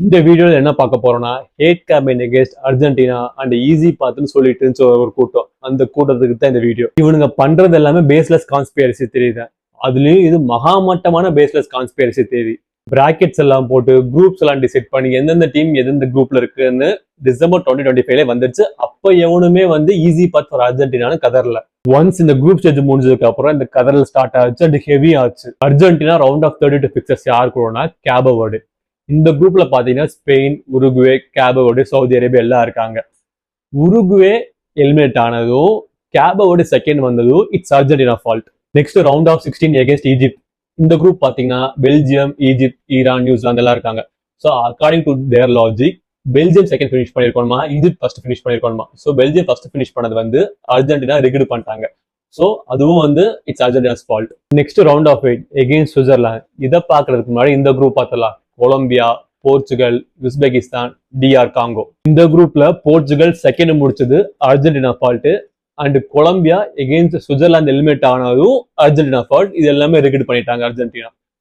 இந்த வீடியோல என்ன பார்க்க போறோம்னா hate campaign against Argentina and ஈஸி பாத்துன்னு சொல்லிட்டு இருந்துச்சு ஒரு கூட்டம். அந்த கூட்டத்துக்கு தான் இந்த வீடியோ. இவனுங்க பண்றது எல்லாமே பேஸ்லெஸ் கான்ஸ்பிரசி தெரியுது. அதுலயும் இது மகாமட்டமான பேஸ்லெஸ் கான்ஸ்பிரசி தேரி. பிராக்கெட்ஸ் எல்லாம் போட்டு குரூப்ஸ் எல்லாம் டிசைட் பண்ணி எந்தெந்த டீம் எந்தெந்த குரூப்ல இருக்குன்னு டிசம்பர் 2025 வந்துருச்சு. அப்ப எவனுமே ஈஸி பாத் ஃபார் அர்ஜென்டினான்னு கதறல. ஒன்ஸ் இந்த குரூப் ஸ்டேஜ் முடிஞ்சதுக்கு அப்புறம் இந்த கதறல் ஸ்டார்ட் ஆச்சு அண்ட் ஹெவி ஆச்சு. அர்ஜென்டினா ரவுண்ட் ஆஃப் 32 பிக்சர்ஸ் யார் கூடனா கேபோ வர்டே. இந்த குரூப்ல பாத்தீங்கன்னா Spain, Uruguay, Cabo Verde, Saudi Arabia எல்லாம் இருக்காங்க. உருகுவே எலிமினேட் ஆனதும் கேபோ வர்டே செகண்ட் வந்ததும் it's Argentina fault. Next round of 16 against Egypt. இந்த குரூப் பாத்தீங்கன்னா பெல்ஜியம், ஈஜிப்ட், ஈரான், நியூசிலாந்து எல்லாம் இருக்காங்க. So according to their logic Belgium second finish பண்ணிருக்கணுமா, Egypt first finish பண்ணிருக்கணுமா? ஸோ பெல்ஜியம் ஃபர்ஸ்ட் ஃபினிஷ் பண்ணது Argentina rigged பண்ணிட்டாங்க. So அதுவும் it's Argentina's fault. Next round of 8 against Switzerland. இதை பாக்குறதுக்கு முன்னாடி இந்த குரூப் பார்த்தலாம். Colombia, Portugal, Uzbekistan, DR Congo. இந்த குரூப்ல போர்ச்சுகல் செகண்ட் முடிச்சது Argentina fault and Colombia against Switzerland eliminate ஆனதும் அர்ஜென்டினா ஃபால்ட். இது எல்லாமே ரிகட் பண்ணிட்டாங்க அர்ஜென்டினா.